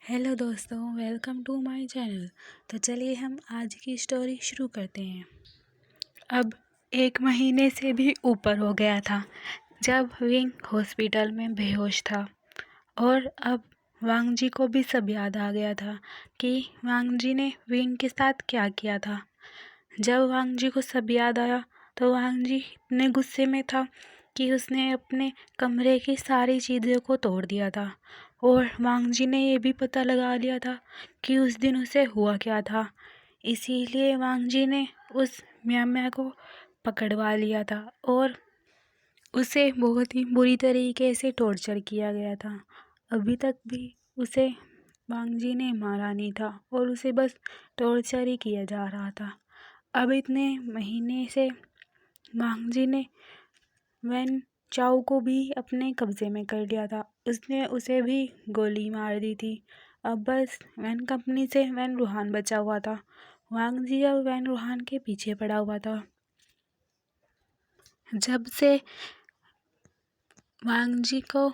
Hello दोस्तों, welcome to my channel. तो चलिए हम आज की स्टोरी शुरू करते हैं। अब 1 महीने से भी ऊपर हो गया था जब विंग हॉस्पिटल में बेहोश था। और अब वांग जी को भी सब याद आ गया था कि वांग जी ने विंग के साथ क्या किया था। जब वांग जी को सब याद आया तो वांग जी इतने गुस्से में था कि उसने अपने कमरे की सारी चीज़ों को तोड़ दिया था। और वांग जी ने ये भी पता लगा लिया था कि उस दिन उसे हुआ क्या था। इसीलिए वांग जी ने उस म्या म्या को पकड़वा लिया था और उसे बहुत ही बुरी तरीके से टॉर्चर किया गया था। अभी तक भी उसे वांग जी ने मारा नहीं था और उसे बस टॉर्चर ही किया जा रहा था। अब इतने महीने से वांग जी ने वैन चाओ को भी अपने कब्जे में कर लिया था। उसने उसे भी गोली मार दी थी। अब बस वैन कंपनी से वैन रूहान बचा हुआ था। वांग जी अब वैन रूहान के पीछे पड़ा हुआ था। जब से वांग जी को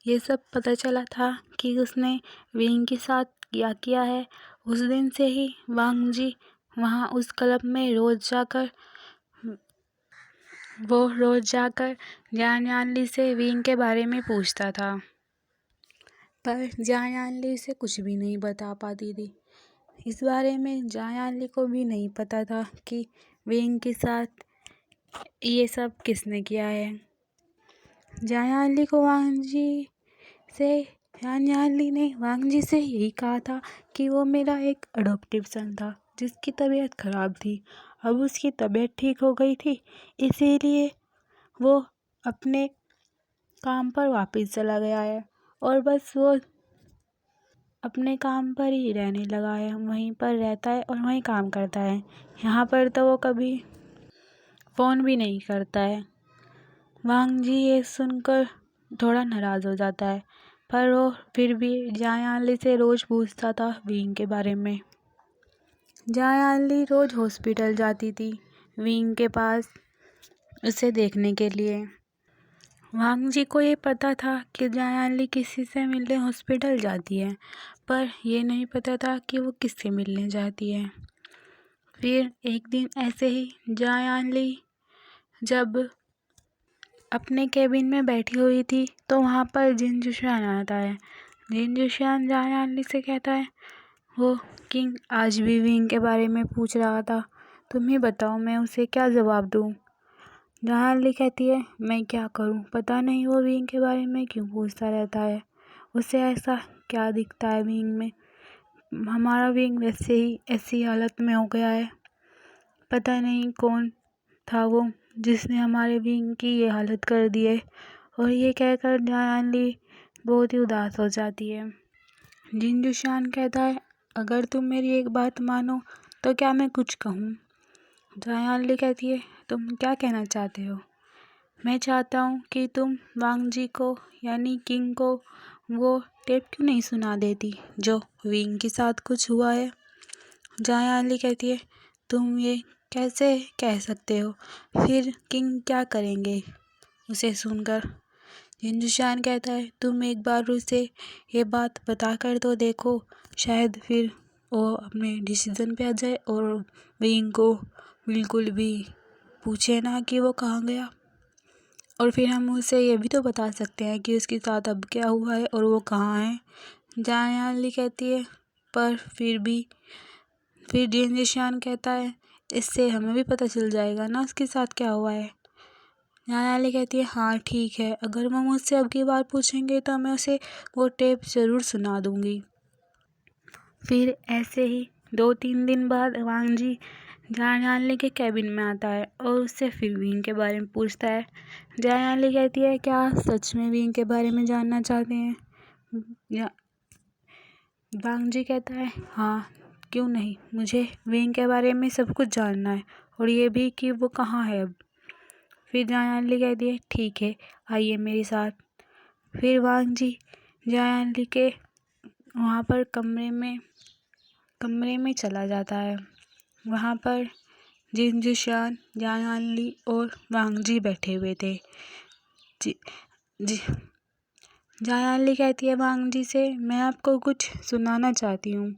ये सब पता चला था कि उसने विंग के साथ क्या किया है, उस दिन से ही वांग जी वहाँ उस क्लब में रोज जाकर जानयानली से विंग के बारे में पूछता था। पर जानयानली उसे कुछ भी नहीं बता पाती थी। इस बारे में जानयानली को भी नहीं पता था कि विंग के साथ ये सब किसने किया है। जानयानली ने वांग जी से यही कहा था कि वो मेरा एक अडॉप्टिव सन था जिसकी तबीयत खराब थी। अब उसकी तबीयत ठीक हो गई थी, इसीलिए वो अपने काम पर वापस चला गया है और बस वो अपने काम पर ही रहने लगा है। वहीं पर रहता है और वहीं काम करता है। यहाँ पर तो वो कभी फ़ोन भी नहीं करता है। वांग जी ये सुनकर थोड़ा नाराज़ हो जाता है, पर वो फिर भी जानयानली से रोज़ पूछता था विंग के बारे में। जानयानली रोज़ हॉस्पिटल जाती थी विंग के पास उसे देखने के लिए। वांग जी को ये पता था कि जानयानली किसी से मिलने हॉस्पिटल जाती है, पर यह नहीं पता था कि वो किससे मिलने जाती है। फिर एक दिन ऐसे ही जानयानली जब अपने केबिन में बैठी हुई थी तो वहाँ पर जिन जुशियान आता है। जिन जुशियान जानयानली से कहता है, वो किंग आज भी विंग के बारे में पूछ रहा था, तुम ही बताओ मैं उसे क्या जवाब दूँ। जानयानली कहती है, मैं क्या करूँ, पता नहीं वो विंग के बारे में क्यों पूछता रहता है। उसे ऐसा क्या दिखता है विंग में। हमारा विंग वैसे ही ऐसी हालत में हो गया है। पता नहीं कौन था वो जिसने हमारे विंग की ये हालत कर दी है। और ये कहकर जानयानली बहुत ही उदास हो जाती है। जिन जुशियान कहता है, अगर तुम मेरी एक बात मानो तो क्या मैं कुछ कहूँ। जानयानली कहती है, तुम क्या कहना चाहते हो। मैं चाहता हूँ कि तुम वांग जी को यानी किंग को वो टेप क्यों नहीं सुना देती जो विंग के साथ कुछ हुआ है। जानयानली कहती है, तुम ये कैसे कह सकते हो, फिर किंग क्या करेंगे उसे सुनकर। जिन जुशियान कहता है, तुम एक बार उसे ये बात बता कर तो देखो, शायद फिर वो अपने डिसीजन पे आ जाए और विंग को बिल्कुल भी पूछे ना कि वो कहाँ गया। और फिर हम उसे ये भी तो बता सकते हैं कि उसके साथ अब क्या हुआ है और वो कहाँ है। जानयानली कहती है, पर फिर जिन जुशियान कहता है, इससे हमें भी पता चल जाएगा ना उसके साथ क्या हुआ है। जानयानली कहती है, हाँ ठीक है, अगर वो मुझसे अब की बार पूछेंगे तो मैं उसे वो टेप ज़रूर सुना दूँगी। फिर ऐसे ही 2-3 दिन बाद वांग जी जानयानली के कैबिन में आता है और उससे फिर विंग के बारे में पूछता है। जानयानली कहती है, क्या सच में विंग के बारे में जानना चाहते हैं। वांग जी कहता है, हाँ क्यों नहीं, मुझे विंग के बारे में सब कुछ जानना है और ये भी कि वो कहाँ है अब। फिर जानयानली कहती है, ठीक है, आइए मेरे साथ। फिर वांग जी जानयानली के वहाँ पर कमरे में चला जाता है। वहाँ पर जिन जुशियान, जानयानली और वांग जी बैठे हुए थे। जी, जी, जायाली कहती है वांग जी से, मैं आपको कुछ सुनाना चाहती हूँ,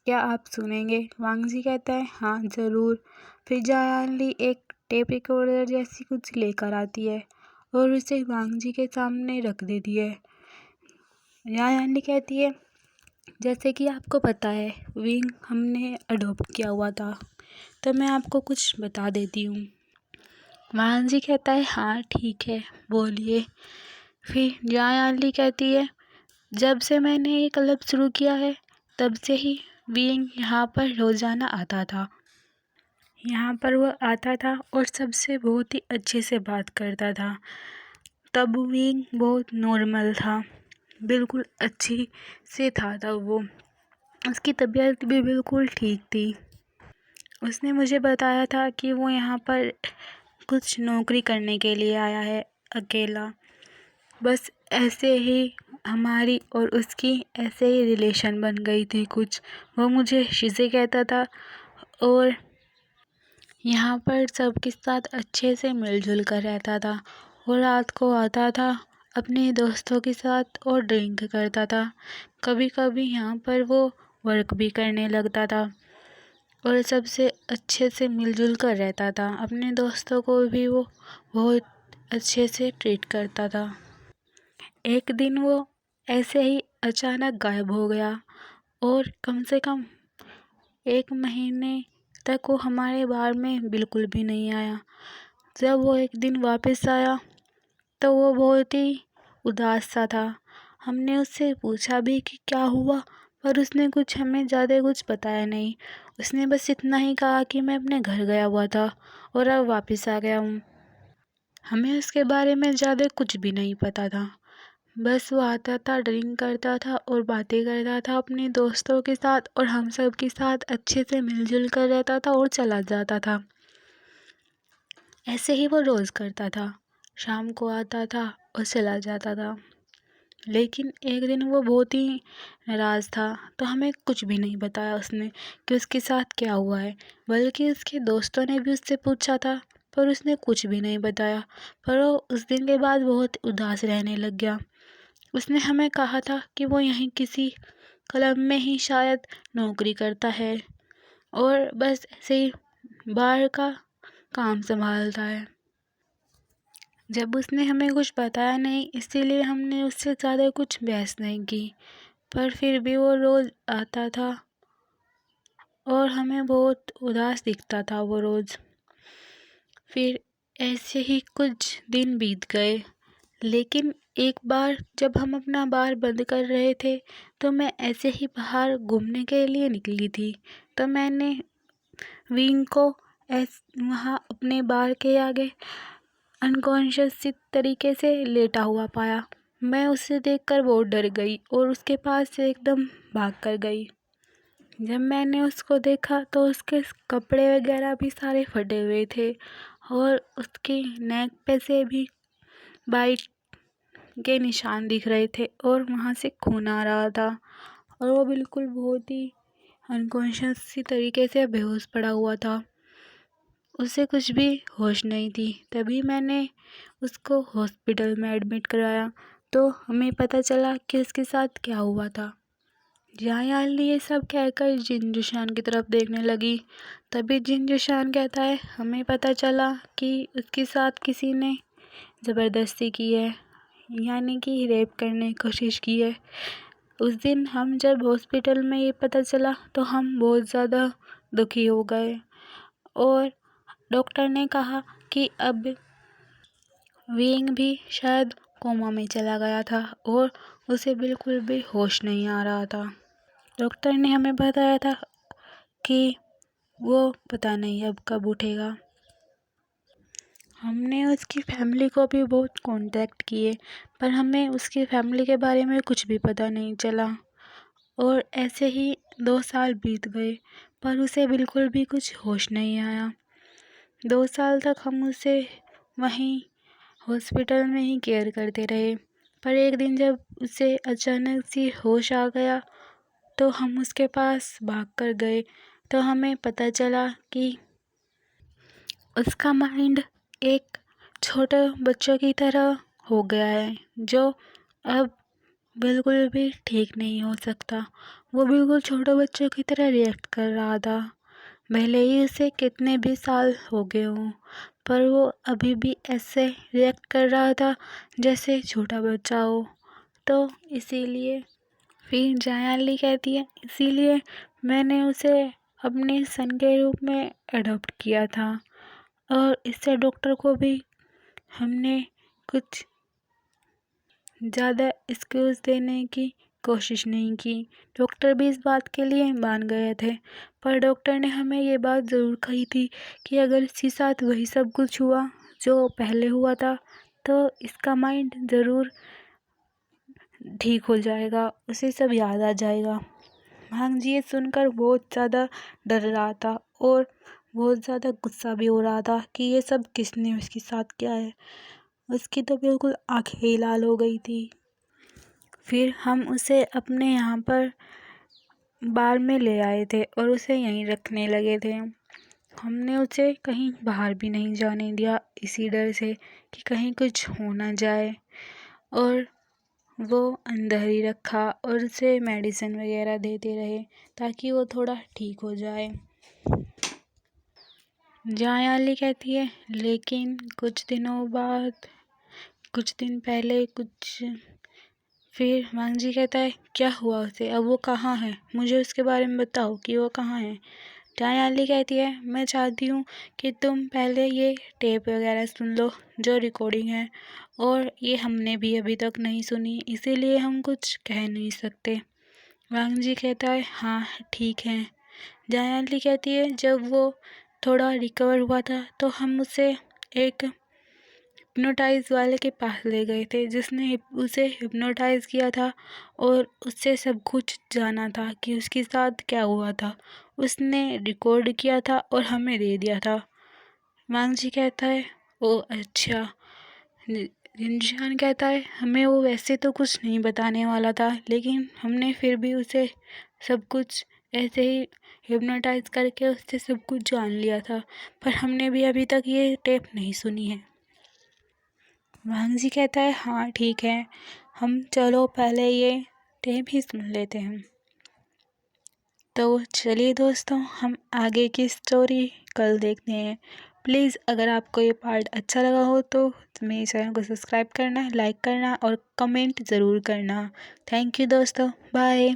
क्या आप सुनेंगे? वांग जी कहता है, हाँ ज़रूर। फिर जायाली एक टेप रिकॉर्डर जैसी कुछ लेकर आती है और उसे वांग जी के सामने रख देती है। जायाली कहती है, जैसे कि आपको पता है विंग हमने अडॉप्ट किया हुआ था, तो मैं आपको कुछ बता देती हूँ। वांग जी कहता है, हाँ ठीक है, बोलिए। फिर जायाली कहती है, जब से मैंने ये क्लब शुरू किया है तब से ही विंग यहाँ पर रोज़ाना आता था। यहाँ पर वो आता था और सबसे बहुत ही अच्छे से बात करता था। तब विंग बहुत नॉर्मल था, बिल्कुल अच्छी से था तब वो। उसकी तबीयत भी बिल्कुल ठीक थी। उसने मुझे बताया था कि वो यहाँ पर कुछ नौकरी करने के लिए आया है अकेला। बस ऐसे ही हमारी और उसकी ऐसे ही रिलेशन बन गई थी कुछ। वो मुझे शीज़े कहता था और यहाँ पर सबके साथ अच्छे से मिलजुल कर रहता था। वो रात को आता था अपने दोस्तों के साथ और ड्रिंक करता था। कभी कभी यहाँ पर वो वर्क भी करने लगता था और सबसे अच्छे से मिलजुल कर रहता था। अपने दोस्तों को भी वो बहुत अच्छे से ट्रीट करता था। एक दिन वो ऐसे ही अचानक गायब हो गया और कम से कम 1 महीने तक वो हमारे बार में बिल्कुल भी नहीं आया। जब वो एक दिन वापस आया तो वो बहुत ही उदास सा था। हमने उससे पूछा भी कि क्या हुआ, पर उसने कुछ हमें ज़्यादा कुछ बताया नहीं। उसने बस इतना ही कहा कि मैं अपने घर गया हुआ था और अब वापस आ गया हूँ। हमें उसके बारे में ज़्यादा कुछ भी नहीं पता था। बस वो आता था, ड्रिंक करता था और बातें करता था अपने दोस्तों के साथ और हम सब के साथ अच्छे से मिलजुल कर रहता था और चला जाता था। ऐसे ही वो रोज़ करता था, शाम को आता था और चला जाता था। लेकिन एक दिन वो बहुत ही नाराज़ था, तो हमें कुछ भी नहीं बताया उसने कि उसके साथ क्या हुआ है। बल्कि उसके दोस्तों ने भी उससे पूछा था, पर उसने कुछ भी नहीं बताया। पर वो उस दिन के बाद बहुत उदास रहने लग गया। उसने हमें कहा था कि वो यहीं किसी क्लब में ही शायद नौकरी करता है और बस ऐसे ही बाहर का काम संभालता है। जब उसने हमें कुछ बताया नहीं, इसीलिए हमने उससे ज़्यादा कुछ बहस नहीं की। पर फिर भी वो रोज़ आता था और हमें बहुत उदास दिखता था वो रोज़। फिर ऐसे ही कुछ दिन बीत गए। लेकिन एक बार जब हम अपना बार बंद कर रहे थे, तो मैं ऐसे ही बाहर घूमने के लिए निकली थी। तो मैंने विंग को वहाँ अपने बार के आगे अनकॉन्शियस तरीके से लेटा हुआ पाया। मैं उसे देखकर बहुत डर गई और उसके पास से एकदम भाग कर गई। जब मैंने उसको देखा तो उसके कपड़े वगैरह भी सारे फटे हुए थे और उसके नेक पे से भी बाइट के निशान दिख रहे थे और वहाँ से खून आ रहा था और वो बिल्कुल बहुत ही अनकॉन्शियस सी तरीके से बेहोश पड़ा हुआ था। उसे कुछ भी होश नहीं थी। तभी मैंने उसको हॉस्पिटल में एडमिट कराया, तो हमें पता चला कि उसके साथ क्या हुआ था। जायाली ये सब कहकर जिनजुशान की तरफ देखने लगी। तभी जिनजुशान कहता है, हमें पता चला कि उसके साथ किसी ने ज़बरदस्ती की है, यानी कि रेप करने की कोशिश की है। उस दिन हम जब हॉस्पिटल में ये पता चला तो हम बहुत ज़्यादा दुखी हो गए और डॉक्टर ने कहा कि अब विंग भी शायद कोमा में चला गया था और उसे बिल्कुल भी होश नहीं आ रहा था। डॉक्टर ने हमें बताया था कि वो पता नहीं अब कब उठेगा। हमने उसकी फैमिली को भी बहुत कांटेक्ट किए, पर हमें उसकी फैमिली के बारे में कुछ भी पता नहीं चला और ऐसे ही 2 साल बीत गए, पर उसे बिल्कुल भी कुछ होश नहीं आया। 2 साल तक हम उसे वहीं हॉस्पिटल में ही केयर करते रहे, पर एक दिन जब उसे अचानक से होश आ गया तो हम उसके पास भाग कर गए। तो हमें पता चला कि उसका माइंड एक छोटे बच्चों की तरह हो गया है, जो अब बिल्कुल भी ठीक नहीं हो सकता। वो बिल्कुल छोटे बच्चों की तरह रिएक्ट कर रहा था। भले ही उसे कितने भी साल हो गए हों, पर वो अभी भी ऐसे रिएक्ट कर रहा था जैसे छोटा बच्चा हो। तो इसीलिए फिर जायाली कहती है, इसीलिए मैंने उसे अपने सन के रूप में अडॉप्ट किया था। और इससे डॉक्टर को भी हमने कुछ ज़्यादा एक्सक्यूज़ देने की कोशिश नहीं की। डॉक्टर भी इस बात के लिए मान गए थे, पर डॉक्टर ने हमें ये बात ज़रूर कही थी कि अगर इसके साथ वही सब कुछ हुआ जो पहले हुआ था, तो इसका माइंड ज़रूर ठीक हो जाएगा, उसे सब याद आ जाएगा। भांग जी ये सुनकर बहुत ज़्यादा डर रहा था और बहुत ज़्यादा गुस्सा भी हो रहा था कि ये सब किसने उसके साथ किया है। उसकी तो बिल्कुल आंखें ही लाल हो गई थी। फिर हम उसे अपने यहाँ पर बार में ले आए थे और उसे यहीं रखने लगे थे। हमने उसे कहीं बाहर भी नहीं जाने दिया, इसी डर से कि कहीं कुछ हो ना जाए। और वो अंदर ही रखा और उसे मेडिसिन वगैरह देते रहे ताकि वो थोड़ा ठीक हो जाए। जायाली कहती है, लेकिन कुछ दिनों बाद, कुछ दिन पहले कुछ, फिर वांग जी कहता है, क्या हुआ उसे, अब वो कहाँ है, मुझे उसके बारे में बताओ कि वो कहाँ है। जायाली कहती है, मैं चाहती हूँ कि तुम पहले ये टेप वगैरह सुन लो जो रिकॉर्डिंग है, और ये हमने भी अभी तक नहीं सुनी, इसीलिए हम कुछ कह नहीं सकते। वांग जी कहता है, हाँ ठीक है। जायाली कहती है, जब वो थोड़ा रिकवर हुआ था तो हम उसे एक हिप्नोटाइज वाले के पास ले गए थे जिसने उसे हिप्नोटाइज किया था और उससे सब कुछ जाना था कि उसके साथ क्या हुआ था। उसने रिकॉर्ड किया था और हमें दे दिया था। वांग जी कहता है, ओ अच्छा। जिनशान कहता है, हमें वो वैसे तो कुछ नहीं बताने वाला था, लेकिन हमने फिर भी उसे सब कुछ ऐसे ही हिप्नोटाइज करके उससे सब कुछ जान लिया था, पर हमने भी अभी तक ये टेप नहीं सुनी है। वांग जी कहता है, हाँ ठीक है, हम चलो पहले ये टेप ही सुन लेते हैं। तो चलिए दोस्तों, हम आगे की स्टोरी कल देखते हैं। प्लीज़ अगर आपको ये पार्ट अच्छा लगा हो तो मेरे चैनल को सब्सक्राइब करना, लाइक करना और कमेंट ज़रूर करना। थैंक यू दोस्तों, बाय।